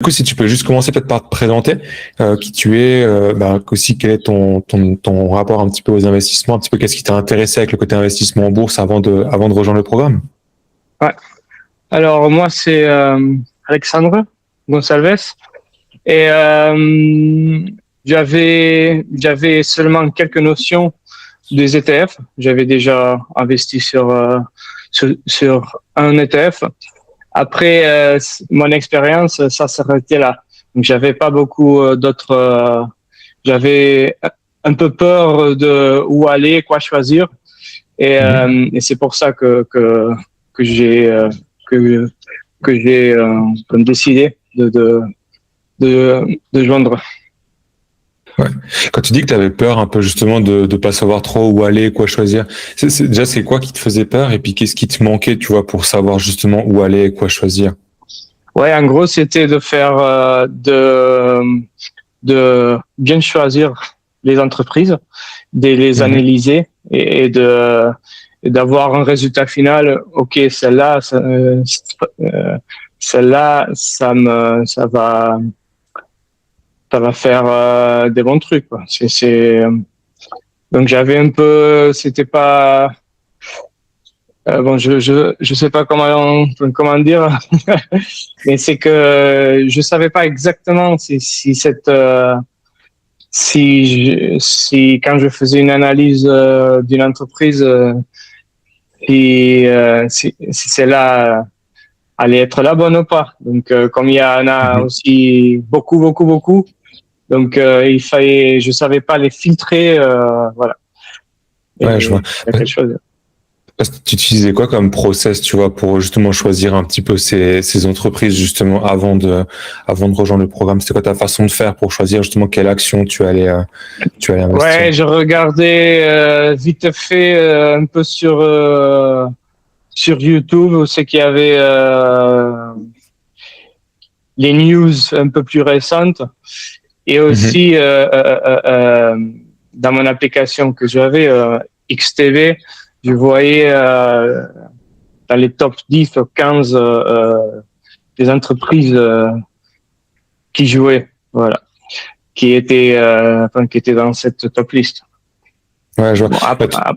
Du coup, si tu peux juste commencer peut-être par te présenter, qui tu es, aussi quel est ton rapport un petit peu aux investissements, un petit peu qu'est-ce qui t'a intéressé avec le côté investissement en bourse avant de rejoindre le programme. Ouais. Alors moi c'est Alexandre Gonçalves et j'avais seulement quelques notions des ETF. J'avais déjà investi sur un ETF. Après mon expérience, ça s'arrêtait là. Donc j'avais pas beaucoup d'autres. J'avais un peu peur de où aller, quoi choisir, et c'est pour ça que j'ai que que j'ai comme décidé de joindre. Ouais. Quand tu dis que tu avais peur un peu justement de pas savoir trop où aller, quoi choisir, déjà c'est quoi qui te faisait peur et puis qu'est-ce qui te manquait, tu vois, pour savoir justement où aller et quoi choisir? Ouais, en gros, c'était de faire de bien choisir les entreprises, de les analyser et d'avoir un résultat final. Ok, celle-là, ça va faire des bons trucs, quoi. Donc j'avais un peu, c'était pas bon, je sais pas comment dire, mais c'est que je savais pas exactement si quand je faisais une analyse d'une entreprise, si celle-là allait être la bonne ou pas. Donc comme il y en a Mhm. aussi beaucoup, donc je savais pas les filtrer, voilà. Ouais, je Et vois. il y a quelque chose. Parce que tu utilisais quoi comme process, tu vois, pour justement choisir un petit peu ces entreprises justement avant de rejoindre le programme? C'était quoi ta façon de faire pour choisir justement quelle action tu allais investir? Ouais, je regardais vite fait un peu sur YouTube où c'est qu'il y avait les news un peu plus récentes et Mhm. aussi dans mon application que j'avais XTV, je voyais dans les top 10 ou 15 des entreprises qui jouaient, voilà, qui étaient dans cette top liste. Ouais, je vois. Bon, Bah,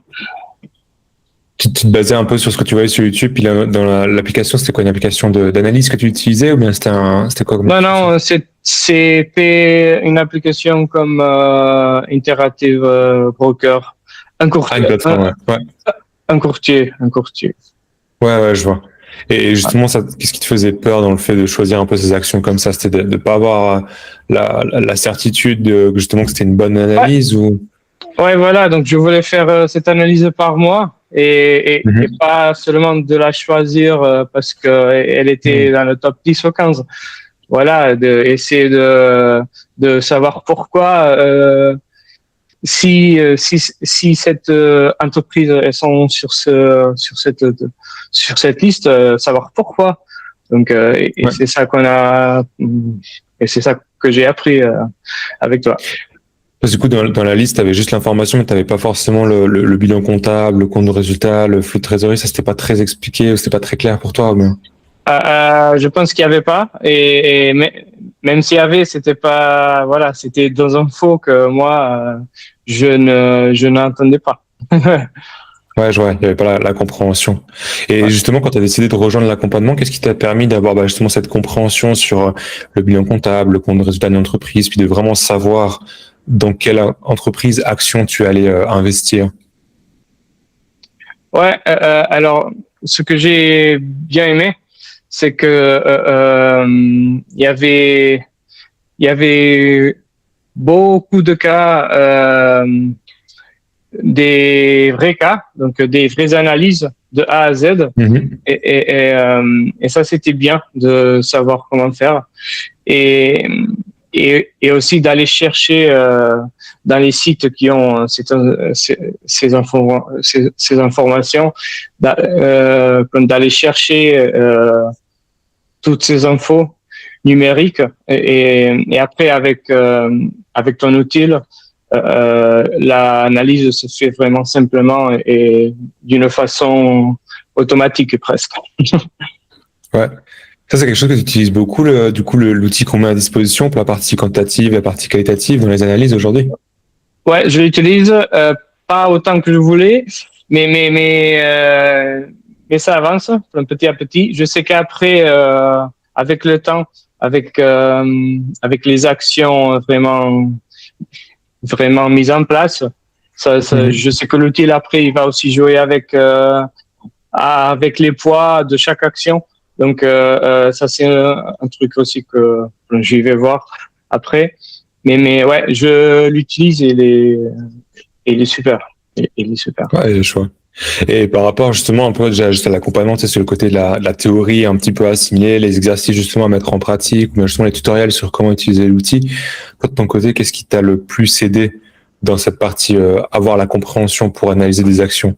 tu te basais un peu sur ce que tu voyais sur YouTube, puis dans l'application, c'était quoi, une application d'analyse que tu utilisais ou bien c'était quoi comme non, application? non, c'était une application comme Interactive Broker, un Ah, une courtier, plateforme, ouais. Ouais, un courtier. ouais, je vois. Et justement, ça, qu'est-ce qui te faisait peur dans le fait de choisir un peu ces actions comme ça? C'était de pas avoir la certitude justement que c'était une bonne Ouais, analyse ou? ouais, voilà. Donc je voulais faire cette analyse par moi et Mhm. pas seulement de la choisir parce que elle était Mhm. dans le top 10 ou 15. Voilà, essayer de savoir pourquoi. Si cette entreprise elles sont sur cette liste, savoir pourquoi. Donc et Ouais. c'est ça qu'on a et c'est ça que j'ai appris avec toi. Parce que du coup, dans la liste, tu avais juste l'information, mais tu n'avais pas forcément le bilan comptable, le compte de résultat, le flux de trésorerie. Ça, c'était pas très expliqué, c'était pas très clair pour toi. Mais... Je pense qu'il y avait pas mais, même s'il y avait, c'était pas voilà, c'était dans un faux que moi je n'entendais pas. Ouais, je vois, il n'y avait pas la compréhension. Et Ouais. justement, quand tu as décidé de rejoindre l'accompagnement, qu'est-ce qui t'a permis d'avoir justement cette compréhension sur le bilan comptable, le compte de résultat d'une entreprise, puis de vraiment savoir dans quelle entreprise, action tu allais investir? Ouais, alors ce que j'ai bien aimé, c'est que il y avait beaucoup de cas, des vrais cas, donc des vraies analyses de A à Z, Mhm. et ça c'était bien de savoir comment faire. Et, et aussi d'aller chercher dans les sites qui ont ces informations, d'aller chercher toutes ces infos numériques et après avec ton outil, l'analyse se fait vraiment simplement et d'une façon automatique presque. Ouais. Ça, c'est quelque chose que tu utilises beaucoup, l'outil qu'on met à disposition pour la partie quantitative et la partie qualitative dans les analyses aujourd'hui? Ouais, je l'utilise pas autant que je voulais, mais ça avance petit à petit. Je sais qu'après, avec le temps, avec les actions vraiment mises en place, je sais que l'outil après, il va aussi jouer avec les poids de chaque action. Donc ça c'est un truc aussi que j'y vais voir après. Mais ouais, je l'utilise et il est super. Il est super. Ouais, je vois. Et par rapport justement un peu déjà juste à l'accompagnement, c'est sur le côté de la théorie un petit peu assimilée, les exercices justement à mettre en pratique, ou bien justement les tutoriels sur comment utiliser l'outil. Toi de ton côté, qu'est-ce qui t'a le plus aidé dans cette partie, avoir la compréhension pour analyser des actions?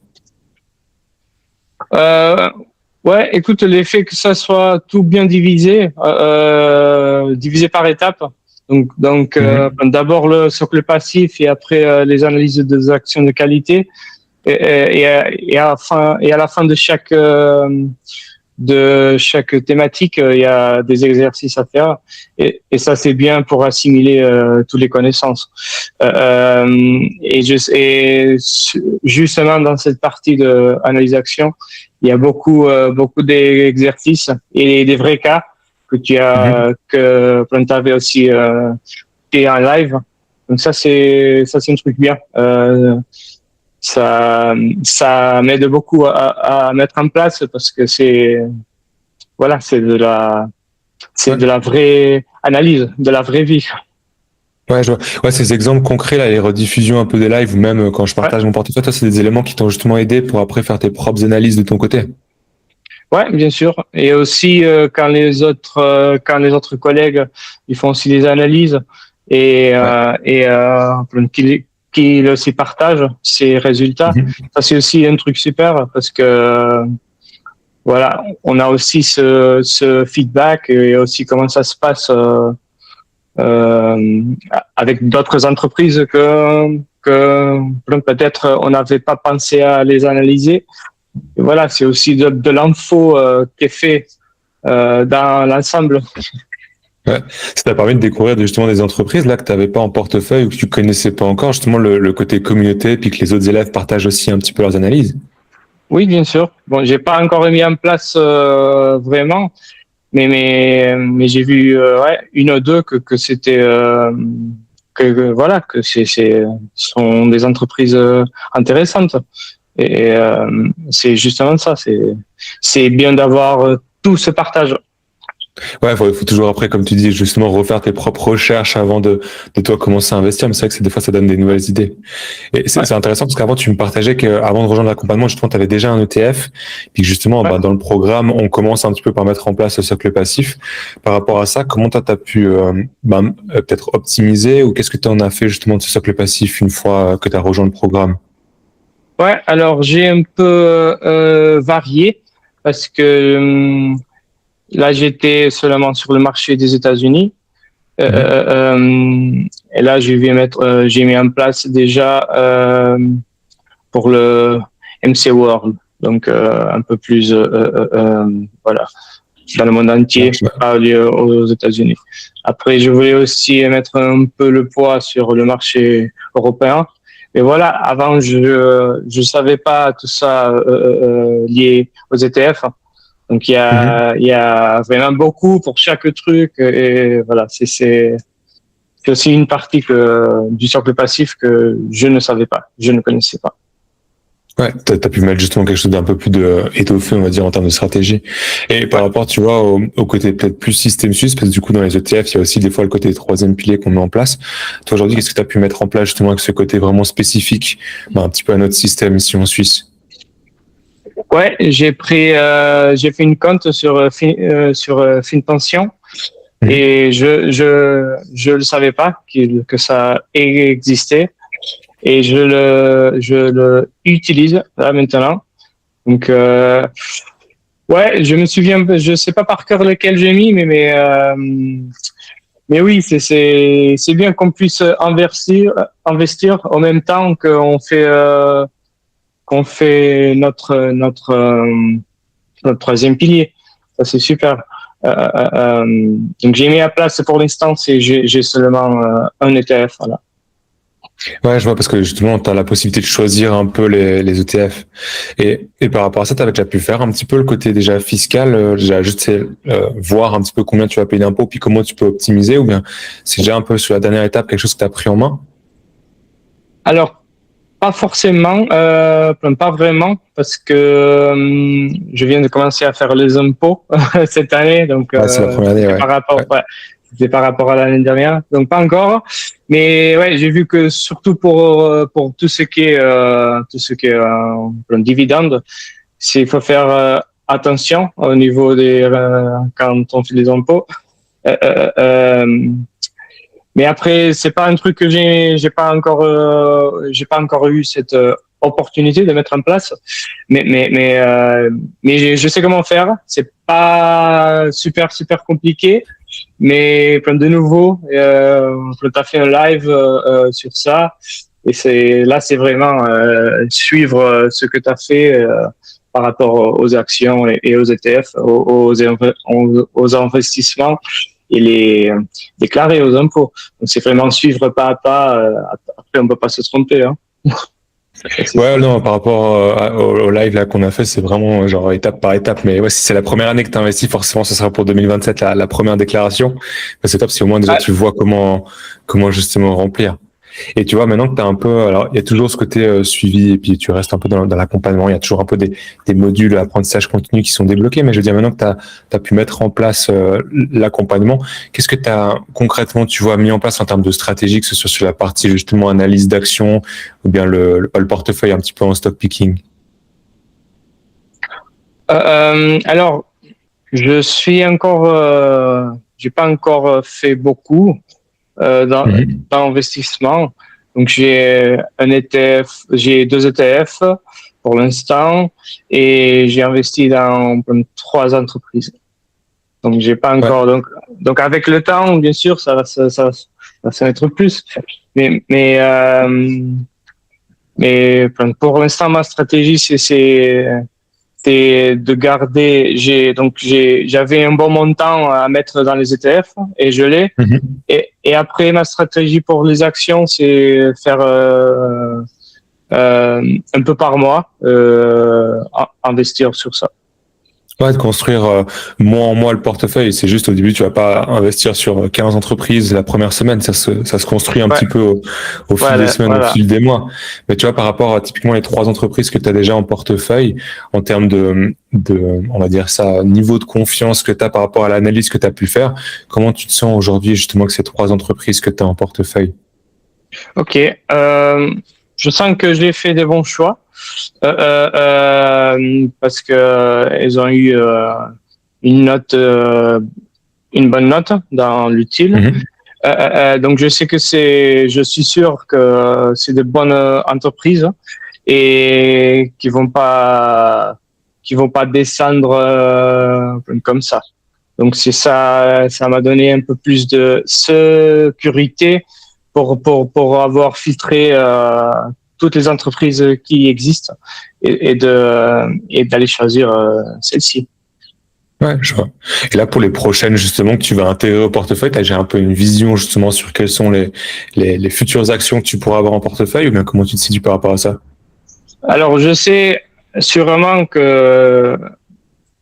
Ouais, écoute, l'effet que ça soit tout bien divisé par étapes. Donc d'abord le socle passif et après les analyses des actions de qualité. Et à la fin de chaque thématique, il y a des exercices à faire. Et ça, c'est bien pour assimiler toutes les connaissances. Et justement, dans cette partie de analyse d'action, il y a beaucoup d'exercices et des vrais cas que tu avais aussi fait en live. Donc ça, c'est un truc bien. Ça m'aide beaucoup à mettre en place parce que c'est de la vraie analyse, de la vraie vie. Ouais, je vois. Ouais, ces exemples concrets, là, les rediffusions un peu des lives, ou même quand je partage mon portefeuille, toi, c'est des éléments qui t'ont justement aidé pour après faire tes propres analyses de ton côté. Ouais, bien sûr. Et aussi quand les autres collègues ils font aussi des analyses et qu'ils aussi partagent ces résultats. Ça c'est aussi un truc super parce que voilà, on a aussi ce feedback et aussi comment ça se passe avec d'autres entreprises que peut-être on n'avait pas pensé à les analyser. Et voilà, c'est aussi de l'info qui est fait dans l'ensemble. Ouais. Ça t'a permis de découvrir justement des entreprises là que tu n'avais pas en portefeuille ou que tu connaissais pas encore, justement le côté communauté, puis que les autres élèves partagent aussi un petit peu leurs analyses. Oui, bien sûr. Bon, j'ai pas encore mis en place vraiment, mais j'ai vu une ou deux que c'était voilà que sont des entreprises intéressantes et c'est justement ça. C'est bien d'avoir tout ce partage. Ouais, faut toujours après, comme tu dis, justement refaire tes propres recherches avant de toi commencer à investir. Mais c'est vrai que des fois, ça donne des nouvelles idées. Et c'est intéressant parce qu'avant, tu me partageais qu'avant de rejoindre l'accompagnement, justement, tu avais déjà un ETF. Puis que justement, dans le programme, on commence un petit peu par mettre en place le socle passif. Par rapport à ça, comment toi, tu as pu peut-être optimiser ou qu'est-ce que tu en as fait justement de ce socle passif une fois que tu as rejoint le programme? Ouais, alors j'ai un peu varié parce que là, j'étais seulement sur le marché des États-Unis. Et là, j'ai mis en place déjà pour le MC World, donc un peu plus, voilà, dans le monde entier, pas lié aux États-Unis. Après, je voulais aussi mettre un peu le poids sur le marché européen. Mais voilà, avant, je savais pas tout ça lié aux ETF. Donc il y a vraiment beaucoup pour chaque truc et voilà, c'est aussi une partie du socle passif que je ne savais pas, je ne connaissais pas. Ouais, t'as pu mettre justement quelque chose d'un peu plus étoffé, on va dire, en termes de stratégie. Et par rapport, tu vois, au côté peut-être plus système suisse, parce que du coup, dans les ETF, il y a aussi des fois le côté troisième pilier qu'on met en place. Toi, aujourd'hui, qu'est-ce que tu as pu mettre en place justement avec ce côté vraiment spécifique, un petit peu à notre système ici en Suisse? Ouais, j'ai fait une compte sur FinPension et je le savais pas que ça existait et je le utilise là maintenant. Donc ouais, je me souviens, je sais pas par cœur lequel j'ai mis, mais oui, c'est bien qu'on puisse investir en même temps qu'on fait notre troisième pilier. Ça, c'est super. Donc j'ai mis à place pour l'instant, j'ai seulement un ETF. Voilà. Ouais, je vois, parce que justement, tu as la possibilité de choisir un peu les ETF. Et par rapport à ça, tu avais déjà pu faire un petit peu le côté déjà fiscal, déjà juste voir un petit peu combien tu vas payer d'impôts, puis comment tu peux optimiser, ou bien c'est déjà un peu sur la dernière étape quelque chose que tu as pris en main? Alors, pas forcément, pas vraiment, parce que je viens de commencer à faire les impôts cette année, donc Ouais, c'est la première année, ouais. Ouais. c'était par rapport à l'année dernière, donc pas encore. Mais ouais, j'ai vu que surtout pour tout ce qui est un dividende, il faut faire attention au niveau des quand on fait les impôts. Euh, euh, euh, mais après, c'est pas un truc que j'ai pas encore eu cette opportunité de mettre en place. Mais je sais comment faire. C'est pas super compliqué, mais plein de nouveau, t'as fait un live sur ça, et c'est vraiment suivre ce que t'as fait par rapport aux actions et aux ETF, aux investissements, et les déclarer aux impôts. Donc c'est vraiment suivre pas à pas. Après, on peut pas se tromper. Hein. Ouais, non, par rapport au live là qu'on a fait, c'est vraiment genre étape par étape. Mais ouais, si c'est la première année que tu investis, forcément, ce sera pour 2027 la première déclaration. Mais c'est top si au moins déjà Ouais. tu vois comment justement remplir. Et tu vois, maintenant que tu as un peu, alors il y a toujours ce côté suivi, et puis tu restes un peu dans l'accompagnement, il y a toujours un peu des modules apprentissage continu qui sont débloqués, mais je veux dire, maintenant que tu as pu mettre en place l'accompagnement, qu'est-ce que tu as concrètement, tu vois, mis en place en termes de stratégie, que ce soit sur la partie justement analyse d'action, ou bien le portefeuille un petit peu en stock picking? Alors, j'ai pas encore fait beaucoup d'investissement. Donc j'ai 2 ETF pour l'instant, et j'ai investi dans 3 entreprises. Donc j'ai pas Ouais. encore. Donc avec le temps, bien sûr, ça va être plus. Mais pour l'instant, ma stratégie c'est de garder. J'avais un bon montant à mettre dans les ETF, et je l'ai. Mhm. Et après, ma stratégie pour les actions, c'est faire un peu par mois, investir sur ça. Ouais, de construire mois en mois le portefeuille. C'est juste au début, tu vas pas investir sur 15 entreprises la première semaine. Ça se construit un Ouais, petit peu au fil des semaines, au voilà. fil des mois. Mais tu vois, par rapport à typiquement les 3 entreprises que tu as déjà en portefeuille, en termes on va dire ça, niveau de confiance que tu as par rapport à l'analyse que tu as pu faire, comment tu te sens aujourd'hui justement que ces 3 entreprises que tu as en portefeuille? Ok. Je sens que j'ai fait des bons choix. Parce que ils ont eu une bonne note dans l'utile. Mhm. Donc je suis sûr que c'est de bonnes entreprises, et qui vont pas descendre comme ça. Donc c'est ça, ça m'a donné un peu plus de sécurité pour avoir filtré toutes les entreprises qui existent, et d'aller choisir celle-ci. Ouais, je vois. Et là, pour les prochaines, justement, que tu vas intégrer au portefeuille, tu as déjà un peu une vision, justement, sur quelles sont les futures actions que tu pourras avoir en portefeuille, ou bien comment tu te situes par rapport à ça? Alors je sais sûrement que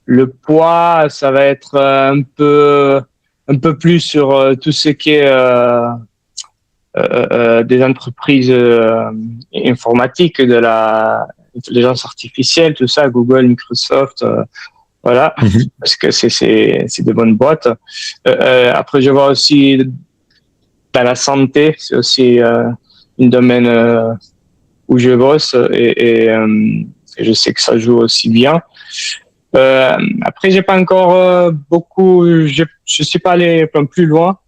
le poids, ça va être un peu plus sur tout ce qui est des entreprises informatiques, de l'intelligence artificielle, tout ça, Google, Microsoft, voilà, Mhm. parce que c'est de bonnes boîtes. Après, je vois aussi dans la santé, c'est aussi une domaine où je bosse, et je sais que ça joue aussi bien. Après, j'ai pas encore beaucoup, je suis pas allé plus loin.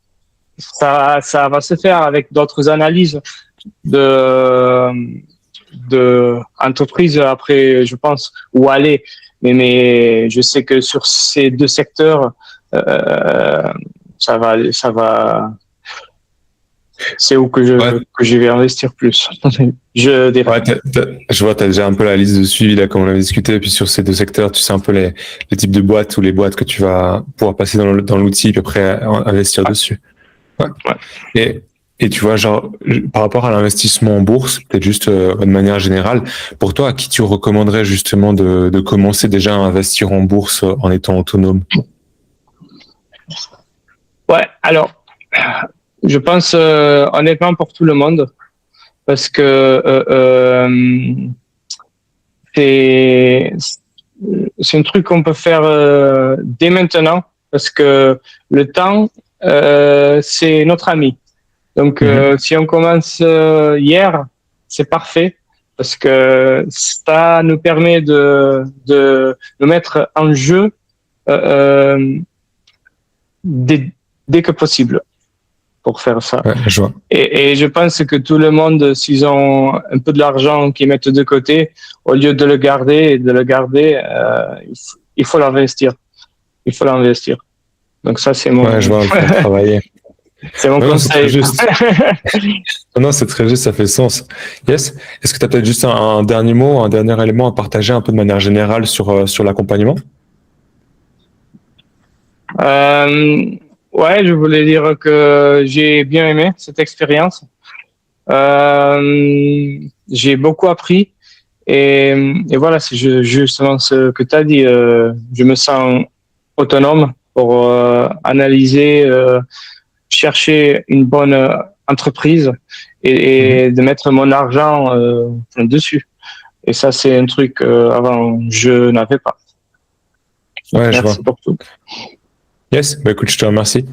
Ça va se faire avec d'autres analyses de entreprises après, je pense, où aller. Mais je sais que sur ces 2 secteurs, ça va c'est où que je vais investir plus. Je dirais. Je vois, tu as déjà un peu la liste de suivi, là, comme on avait discuté. Et puis sur ces deux secteurs, tu sais un peu les types de boîtes ou les boîtes que tu vas pouvoir passer dans l'outil, puis après investir dessus. Ouais. Et tu vois, genre, par rapport à l'investissement en bourse, peut-être juste de manière générale, pour toi, à qui tu recommanderais justement de commencer déjà à investir en bourse en étant autonome? Ouais, alors, je pense honnêtement pour tout le monde, parce que c'est un truc qu'on peut faire dès maintenant, parce que le temps, c'est notre ami. Donc, si on commence hier, c'est parfait, parce que ça nous permet de nous mettre en jeu dès que possible pour faire ça. Ouais, je vois. Et je pense que tout le monde, s'ils ont un peu de l'argent qu'ils mettent de côté, au lieu de le garder, il faut l'investir. Il faut l'investir. Donc ça, c'est mon... Ouais, je vois, le faire travailler. C'est mon conseil. C'est très juste. Non, c'est très juste, ça fait sens. Yes. Est-ce que tu as peut-être juste un dernier mot, un dernier élément à partager un peu de manière générale sur l'accompagnement? Ouais, je voulais dire que j'ai bien aimé cette expérience. J'ai beaucoup appris et voilà, c'est justement ce que tu as dit. Je me sens autonome pour analyser, chercher une bonne entreprise et de mettre mon argent dessus. Et ça, c'est un truc avant je n'avais pas. Ouais, Merci pour tout. Yes, bah écoute, je te remercie.